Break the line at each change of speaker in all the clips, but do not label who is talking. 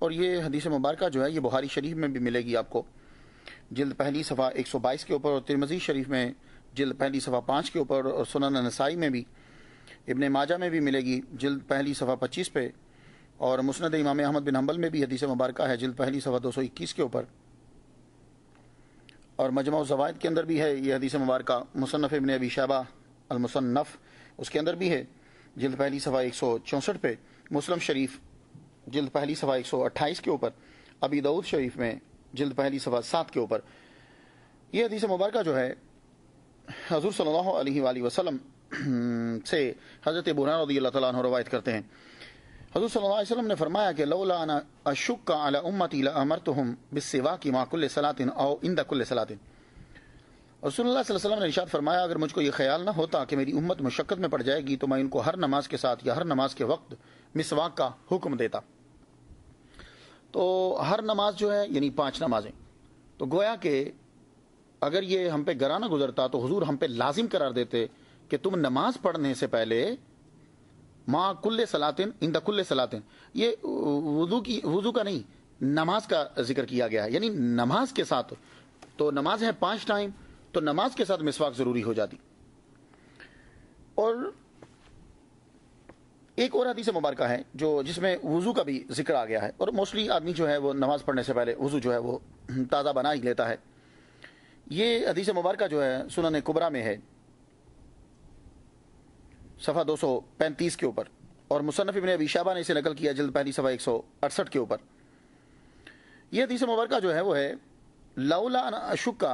اور یہ حدیث مبارکہ جو ہے یہ بخاری شریف میں بھی ملے گی آپ کو، جلد پہلی صفحہ 122 کے اوپر، اور ترمذی شریف میں جلد پہلی صفحہ 5 کے اوپر، اور سنن نسائی میں بھی، ابن ماجہ میں بھی ملے گی جلد پہلی صفحہ 25 پہ، اور مسند امام احمد بن حنبل میں بھی حدیث مبارکہ ہے جلد پہلی صفحہ 221 کے اوپر، اور مجمع الزوائد کے اندر بھی ہے یہ حدیث مبارکہ، مصنف ابن ابی شیبہ المصنف اس کے اندر بھی ہے جلد پہلی صفحہ 164 پہ، مسلم شریف جلد پہلی صفحہ 128 کے اوپر، ابی داؤد شریف میں جلد پہلی صفحہ 7 کے اوپر۔ یہ حدیث مبارکہ جو ہے حضور صلی اللہ علیہ وآلہ وسلم سے حضرت ابو ہریرہ رضی اللہ تعالیٰ عنہ روایت کرتے ہیں، حضور صلی اللہ علیہ وسلم نے فرمایا کہ لولا انا اشک علی امتی لامرتهم بالسواک مع کل صلاۃ او عند کل صلاۃ۔ رسول اللہ صلی اللہ علیہ وسلم نے ارشاد فرمایا اگر مجھ کو یہ خیال نہ ہوتا کہ میری امت مشقت میں پڑ جائے گی تو میں ان کو ہر نماز کے ساتھ یا ہر نماز کے وقت مسواک کا حکم دیتا۔ تو ہر نماز جو ہے یعنی 5 نمازیں، تو گویا کہ اگر یہ ہم پہ گرا نہ گزرتا تو حضور ہم پہ لازم قرار دیتے کہ تم نماز پڑھنے سے پہلے مع کل صلاۃ عند کل صلاۃ، یہ وضو کا نہیں نماز کا ذکر کیا گیا ہے، یعنی نماز کے ساتھ، تو نماز ہے 5 ٹائم تو نماز کے ساتھ مسواک ضروری ہو جاتی۔ اور ایک اور حدیث مبارکہ ہے جو جس میں وضو کا بھی ذکر آ گیا ہے، اور موسٹلی آدمی جو ہے وہ نماز پڑھنے سے پہلے وضو جو ہے وہ تازہ بنا ہی لیتا ہے۔ یہ حدیث مبارکہ جو ہے سنن کبریٰ میں ہے صفحہ 235 کے اوپر، اور مصنف ابن ابی شیبہ نے اسے نقل کیا جلد پہلی صفحہ 168 کے اوپر۔ یہ حدیث مبارکہ جو ہے وہ ہے لولا ان اشک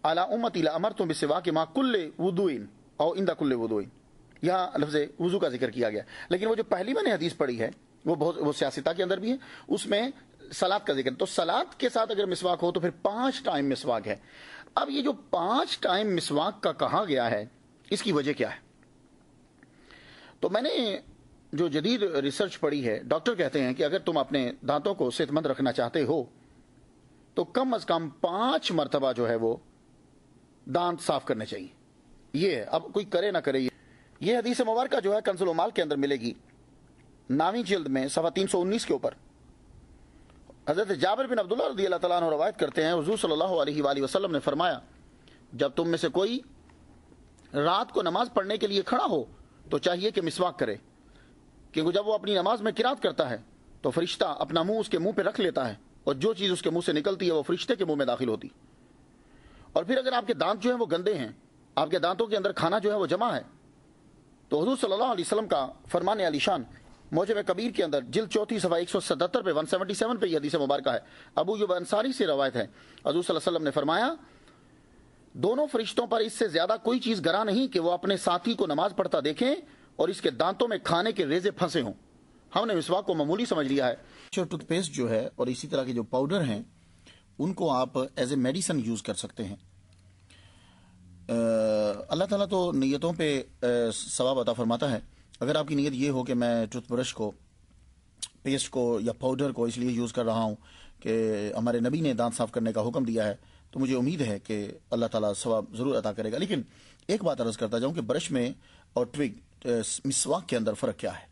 علی امتی لامرتهم بالسواک مع کل وضوء او عند کل وضوء، یہاں لفظ وضو کا ذکر کیا گیا، لیکن وہ جو پہلی میں نے حدیث پڑھی ہے وہ سیاستہ کے اندر بھی ہے، اس میں صلاۃ کا ذکر، تو صلاۃ کے ساتھ اگر مسواک ہو تو پھر 5 ٹائم مسواک ہے۔ اب یہ جو 5 ٹائم مسواک کا کہا گیا ہے اس کی وجہ کیا ہے؟ تو میں نے جو جدید ریسرچ پڑھی ہے، ڈاکٹر کہتے ہیں کہ اگر تم اپنے دانتوں کو صحت مند رکھنا چاہتے ہو تو کم از کم 5 مرتبہ جو ہے وہ دانت صاف کرنے چاہیے۔ یہ ہے، اب کوئی کرے نہ کرے۔ یہ حدیث مبارکہ جو ہے کنز المال کے اندر ملے گی 9ویں جلد میں صفحہ 319 کے اوپر۔ حضرت جابر بن عبداللہ رضی اللہ تعالیٰ عنہ روایت کرتے ہیں حضور صلی اللہ علیہ وآلہ وسلم نے فرمایا جب تم میں سے کوئی رات کو نماز پڑھنے کے لیے کھڑا ہو تو چاہیے کہ مسواک کرے، کیونکہ جب وہ اپنی نماز میں قرات کرتا ہے تو فرشتہ اپنا منہ اس کے منہ پہ رکھ لیتا ہے، اور جو چیز اس کے منہ سے نکلتی ہے وہ فرشتے کے منہ میں داخل ہوتی۔ اور پھر اگر آپ کے دانت جو ہیں وہ گندے ہیں، آپ کے دانتوں کے اندر کھانا جو ہے وہ جمع ہے، تو حضور صلی اللہ علیہ وسلم کا فرمان علی شان موجب کبیر کے اندر جلد 4 صفحہ 177 پہ 177 پہ یہ حدیث مبارکہ ہے، ابو ایوب انصاری سے روایت ہے، حضور صلی اللہ علیہ وسلم نے فرمایا دونوں فرشتوں پر اس سے زیادہ کوئی چیز گرا نہیں کہ وہ اپنے ساتھی کو نماز پڑھتا دیکھیں اور اس کے دانتوں میں کھانے کے ریزے پھنسے ہوں۔ ہم نے مسواک کو معمولی سمجھ لیا ہے۔ ٹوتھ پیسٹ جو ہے اور اسی طرح کے جو پاؤڈر ہیں ان کو آپ ایز اے میڈیسن یوز کر سکتے ہیں۔ اللہ تعالیٰ تو نیتوں پہ ثواب عطا فرماتا ہے۔ اگر آپ کی نیت یہ ہو کہ میں ٹوتھ برش کو، پیسٹ کو یا پاؤڈر کو اس لیے یوز کر رہا ہوں کہ ہمارے نبی نے دانت صاف کرنے کا حکم دیا ہے، تو مجھے امید ہے کہ اللہ تعالیٰ ثواب ضرور عطا کرے گا۔ لیکن ایک بات عرض کرتا جاؤں کہ برش میں اور مسواک کے اندر فرق کیا ہے؟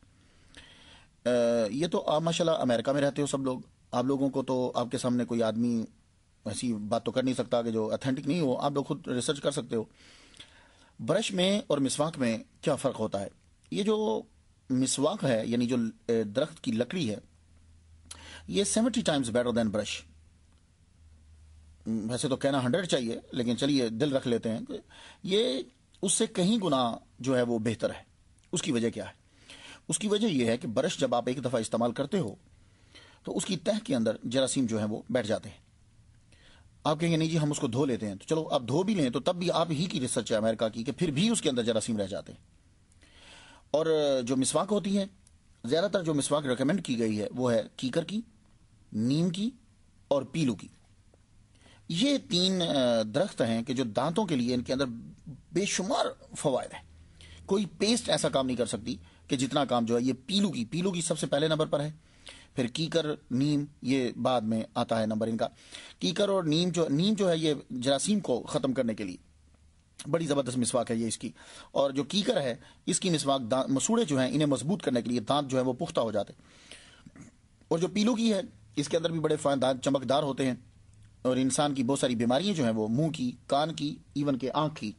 یہ تو آپ ماشاء اللہ امریکہ میں رہتے ہو سب لوگ، آپ لوگوں کو تو آپ کے سامنے کوئی آدمی ایسی بات تو کر نہیں سکتا کہ جو اتھینٹک نہیں ہو، آپ لوگ خود ریسرچ کر سکتے ہو۔ برش میں اور مسواک میں کیا فرق ہوتا ہے؟ یہ جو مسواک ہے یعنی جو درخت کی لکڑی ہے یہ 70 ٹائمز بیٹر دین برش۔ ویسے تو کہنا 100 چاہیے، لیکن چلیے دل رکھ لیتے ہیں کہ یہ اس سے کہیں گنا جو ہے وہ بہتر ہے۔ اس کی وجہ کیا ہے؟ اس کی وجہ یہ ہے کہ برش جب آپ ایک دفعہ استعمال کرتے ہو تو اس کی تہ کے اندر جراثیم جو ہیں وہ بیٹھ جاتے ہیں۔ آپ کہیں گے نہیں جی ہم اس کو دھو لیتے ہیں، تو چلو آپ دھو بھی لیں تو تب بھی آپ ہی کی ریسرچ ہے امریکہ کی کہ پھر بھی اس کے اندر جراثیم رہ جاتے ہیں۔ اور جو مسواک ہوتی ہے، زیادہ تر جو مسواک ریکمینڈ کی گئی ہے وہ ہے کیکر کی، نیم کی اور پیلو کی۔ یہ 3 درخت ہیں کہ جو دانتوں کے لیے ان کے اندر بے شمار فوائد ہیں۔ کوئی پیسٹ ایسا کام نہیں کر سکتی کہ جتنا کام جو ہے یہ پیلو کی سب سے پہلے نمبر پر ہے، پھر کیکر، نیم یہ بعد میں آتا ہے نمبر ان کا۔ کیکر اور نیم جو ہے یہ جراثیم کو ختم کرنے کے لیے بڑی زبردست مسواک ہے یہ اس کی، اور جو کیکر ہے اس کی مسواک مسوڑے جو ہیں انہیں مضبوط کرنے کے لیے، دانت جو ہے وہ پختہ ہو جاتے، اور جو پیلو کی ہے اس کے اندر بھی بڑے چمکدار ہوتے ہیں، اور انسان کی بہت ساری بیماریاں جو ہیں وہ منہ کی، کان کی، ایون کہ آنکھ کی،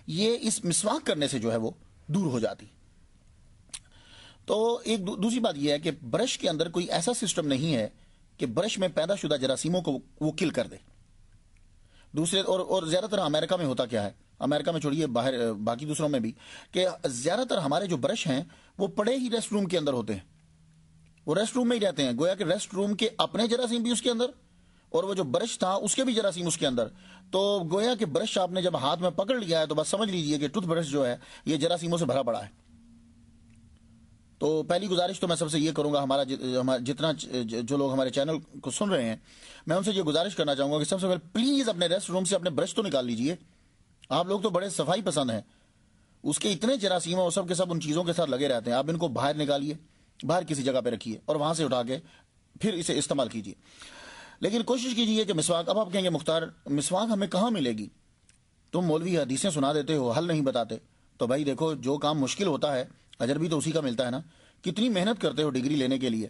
یہ اس مسواک کرنے سے جو ہے وہ دور ہو جاتی۔ تو ایک دوسری بات یہ ہے کہ برش کے اندر کوئی ایسا سسٹم نہیں ہے کہ برش میں پیدا شدہ جراثیموں کو وہ کل کر دے۔ دوسرے اور زیادہ تر امریکہ میں ہوتا کیا ہے، امریکہ میں چھوڑیے باہر باقی دوسروں میں بھی، کہ زیادہ تر ہمارے جو برش ہیں وہ پڑے ہی ریسٹ روم کے اندر ہوتے ہیں، وہ ریسٹ روم میں ہی رہتے ہیں، گویا کہ ریسٹ روم کے اپنے جراثیم بھی اس کے اندر اور وہ جو برش تھا اس کے بھی جراثیم اس کے اندر۔ تو گویا کہ برش آپ نے جب ہاتھ میں پکڑ لیا ہے تو بس سمجھ لیجئے کہ ٹوتھ برش جو ہے یہ جراثیموں سے بھرا پڑا ہے۔ تو پہلی گزارش تو میں سب سے یہ کروں گا، جتنا جو لوگ ہمارے چینل کو سن رہے ہیں، میں ان سے یہ گزارش کرنا چاہوں گا کہ سب سے پہلے پلیز اپنے ریسٹ روم سے اپنے برش تو نکال لیجئے۔ آپ لوگ تو بڑے صفائی پسند ہیں، اس کے اتنے جراثیم ہیں، وہ سب کے سب ان چیزوں کے ساتھ لگے رہتے ہیں۔ آپ ان کو باہر نکالیے، باہر کسی جگہ پہ رکھیے اور وہاں سے اٹھا کے پھر اسے استعمال کیجیے۔ لیکن کوشش کیجیے کہ مسواک، اب آپ کہیں گے مختار مسواک ہمیں کہاں ملے گی؟ تم مولوی حدیثیں سنا دیتے ہو، حل نہیں بتاتے۔ تو بھائی دیکھو، جو کام مشکل ہوتا ہے اجر بھی تو اسی کا ملتا ہے نا۔ کتنی محنت کرتے ہو ڈگری لینے کے لیے،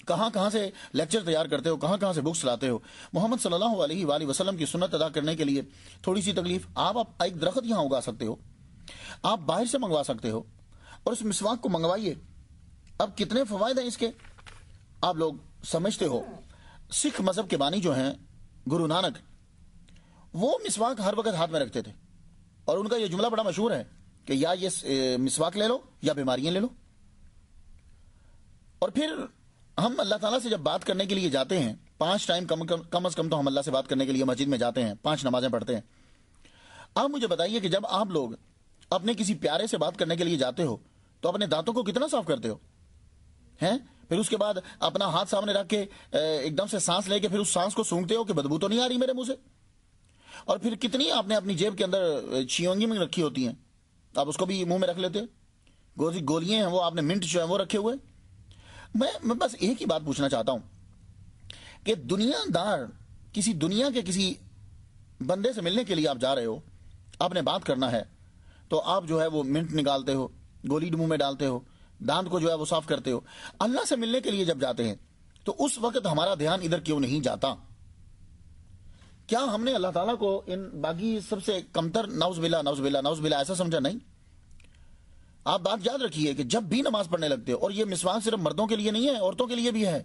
کہاں کہاں سے لیکچر تیار کرتے ہو، کہاں کہاں سے بکس لاتے ہو۔ محمد صلی اللہ علیہ وآلہ وسلم کی سنت ادا کرنے کے لیے تھوڑی سی تکلیف، آپ ایک درخت یہاں اگا سکتے ہو، آپ باہر سے منگوا سکتے ہو، اور اس مسواک کو منگوائیے۔ اب کتنے فوائد ہیں اس کے، آپ لوگ سمجھتے ہو۔ سکھ مذہب کے بانی جو ہیں گرو نانک، وہ مسواک ہر وقت ہاتھ میں رکھتے تھے، اور ان کا یہ جملہ بڑا مشہور ہے کہ یا یہ مسواک لے لو یا بیماریاں لے لو۔ اور پھر ہم اللہ تعالیٰ سے جب بات کرنے کے لیے جاتے ہیں، 5 ٹائم کم از کم تو ہم اللہ سے بات کرنے کے لیے مسجد میں جاتے ہیں، 5 نمازیں پڑھتے ہیں۔ آپ مجھے بتائیے کہ جب آپ لوگ اپنے کسی پیارے سے بات کرنے کے لیے جاتے ہو تو اپنے دانتوں کو کتنا صاف کرتے ہو ہیں؟ پھر اس کے بعد اپنا ہاتھ سامنے رکھ کے ایک دم سے سانس لے کے پھر اس سانس کو سونگتے ہو کہ بدبو تو نہیں آ رہی میرے منہ سے؟ اور پھر کتنی آپ نے اپنی جیب کے اندر چیونگی میں رکھی ہوتی ہیں، آپ اس کو بھی منہ میں رکھ لیتے ہو۔ گولیاں ہیں وہ آپ نے منٹ جو ہے وہ رکھے ہوئے۔ میں بس ایک ہی بات پوچھنا چاہتا ہوں کہ دنیا دار دنیا کے کسی بندے سے ملنے کے لیے آپ جا رہے ہو، آپ نے بات کرنا ہے، تو آپ جو ہے وہ منٹ نکالتے ہو، گولی منہ میں ڈالتے ہو، دانت کو جو ہے وہ صاف کرتے ہو۔ اللہ سے ملنے کے لیے جب جاتے ہیں تو اس وقت ہمارا دھیان ادھر کیوں نہیں جاتا؟ کیا ہم نے اللہ تعالیٰ کو ان باقی سب سے کمتر، نعوذ باللہ نعوذ باللہ نعوذ باللہ، ایسا سمجھا؟ نہیں۔ آپ بات یاد رکھیے کہ جب بھی نماز پڑھنے لگتے ہو، اور یہ مسواک صرف مردوں کے لیے نہیں ہے، عورتوں کے لیے بھی ہے۔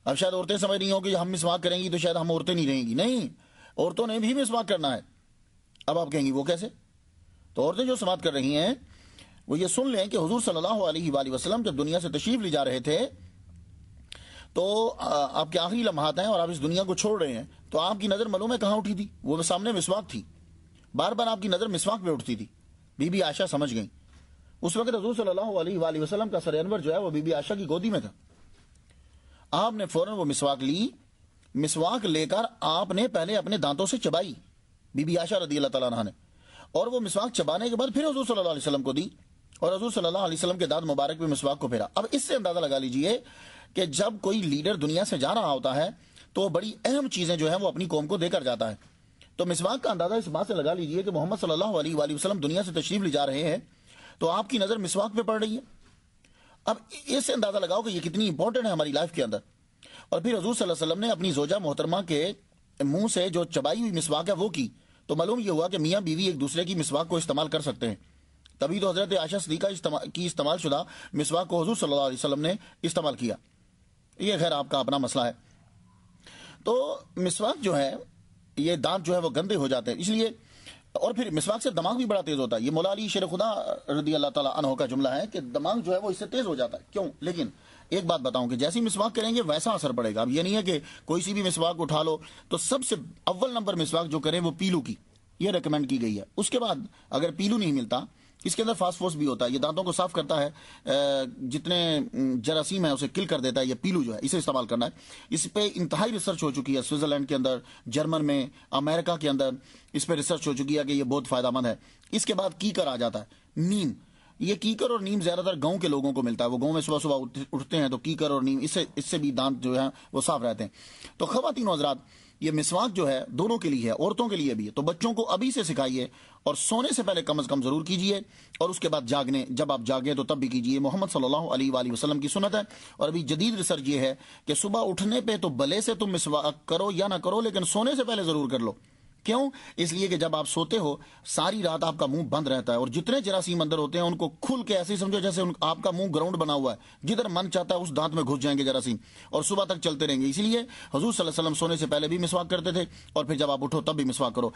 اب شاید عورتیں سمجھ رہی ہوں کہ ہم مسواک کریں گی تو شاید ہم عورتیں نہیں رہیں گی، نہیں، عورتوں نے بھی مسواک کرنا ہے۔ اب آپ کہیں گی وہ کیسے؟ تو عورتیں جو سماعت کر رہی ہیں وہ یہ سن لیں کہ حضور صلی اللہ علیہ وآلہ وسلم جب دنیا سے تشریف لے جا رہے تھے تو آپ کے آخری لمحات ہیں اور آپ اس دنیا کو چھوڑ رہے ہیں، تو آپ کی نظر معلوم ہے کہاں اٹھی تھی؟ وہ سامنے مسواک تھی، بار بار آپ کی نظر مسواک پہ اٹھتی تھی۔ بی بی عائشہ سمجھ گئیں۔ اس وقت حضور صلی اللہ علیہ وآلہ وسلم کا سر انور جو ہے وہ بی بی عائشہ کی گودی میں تھا۔ آپ نے فوراً وہ مسواک لی، مسواک لے کر آپ نے پہلے اپنے دانتوں سے چبائی، بی بی عائشہ رضی اللہ تعالیٰ عنہا نے، اور وہ مسواک چبانے کے بعد پھر حضور صلی اللہ علیہ وسلم کو دی، اور حضور صلی اللہ علیہ وسلم کے دانت مبارک پہ مسواک کو پھیرا۔ اب اس سے اندازہ لگا لیجئے کہ جب کوئی لیڈر دنیا سے جا رہا ہوتا ہے تو بڑی اہم چیزیں جو ہیں وہ اپنی قوم کو دے کر جاتا ہے۔ تو مسواک کا اندازہ اس بات سے لگا لیجئے کہ محمد صلی اللہ علیہ وآلہ وسلم دنیا سے تشریف لے جا رہے ہیں تو آپ کی نظر مسواک پہ پڑ رہی ہے۔ اب اس سے اندازہ لگاؤ کہ یہ کتنی امپورٹنٹ ہے ہماری لائف کے اندر۔ اور پھر حضور صلی اللہ علیہ وسلم نے اپنی زوجہ محترمہ کے منہ سے جو چبائی ہوئی مسواک ہے وہ کی، تو معلوم یہ ہوا کہ میاں بیوی ایک دوسرے کی مسواک کو استعمال کر سکتے ہیں۔ تبھی تو حضرت عائشہ صدیقہ کی استعمال شدہ مسواک کو حضور صلی اللہ علیہ وسلم نے استعمال کیا۔ یہ خیر آپ کا اپنا مسئلہ ہے۔ تو مسواک جو ہے یہ دانت جو ہے وہ گندے ہو جاتے ہیں، اس لیے، اور پھر مسواک سے دماغ بھی بڑا تیز ہوتا ہے۔ یہ مولا علی شیر خدا رضی اللہ تعالیٰ عنہ کا جملہ ہے کہ دماغ جو ہے وہ اس سے تیز ہو جاتا ہے۔ کیوں؟ لیکن ایک بات بتاؤں کہ جیسی مسواک کریں گے ویسا اثر پڑے گا۔ اب یہ نہیں ہے کہ کوئی سی بھی مسواک اٹھا لو، تو سب سے اول نمبر مسواک جو کریں وہ پیلو کی، یہ ریکمینڈ کی گئی ہے۔ اس کے بعد اگر پیلو نہیں ملتا، اس کے اندر فاسفورس بھی ہوتا ہے، یہ دانتوں کو صاف کرتا ہے، جتنے جراثیم ہیں اسے کل کر دیتا ہے۔ یہ پیلو جو ہے اسے استعمال کرنا ہے۔ اس پہ انتہائی ریسرچ ہو چکی ہے، سوئٹزرلینڈ کے اندر، جرمن میں، امریکہ کے اندر اس پہ ریسرچ ہو چکی ہے کہ یہ بہت فائدہ مند ہے۔ اس کے بعد کیکر آ جاتا ہے، نیم۔ یہ کیکر اور نیم زیادہ تر گاؤں کے لوگوں کو ملتا ہے، وہ گاؤں میں صبح صبح اٹھتے ہیں تو کیکر اور نیم اس سے بھی دانت جو ہے وہ صاف رہتے ہیں۔ تو خواتین و حضرات، یہ مسواک جو ہے دونوں کے لیے ہے، عورتوں کے لیے بھی ہے، تو بچوں کو ابھی سے سکھائیے اور سونے سے پہلے کم از کم ضرور کیجئے، اور اس کے بعد جب آپ جاگیں تو تب بھی کیجئے۔ محمد صلی اللہ علیہ وآلہ وسلم کی سنت ہے، اور ابھی جدید ریسرچ یہ ہے کہ صبح اٹھنے پہ تو بھلے سے تم مسواک کرو یا نہ کرو، لیکن سونے سے پہلے ضرور کر لو۔ کیوں؟ اس لیے کہ جب آپ سوتے ہو ساری رات آپ کا منہ بند رہتا ہے، اور جتنے جراثیم اندر ہوتے ہیں ان کو کھل کے ایسے ہی سمجھو جیسے آپ کا منہ گراؤنڈ بنا ہوا ہے، جدھر من چاہتا ہے اس دانت میں گھس جائیں گے جراثیم، اور صبح تک چلتے رہیں گے۔ اسی لیے حضور صلی اللہ علیہ وسلم سونے سے پہلے بھی مسواک کرتے تھے، اور پھر جب آپ اٹھو تب بھی مسواک کرو۔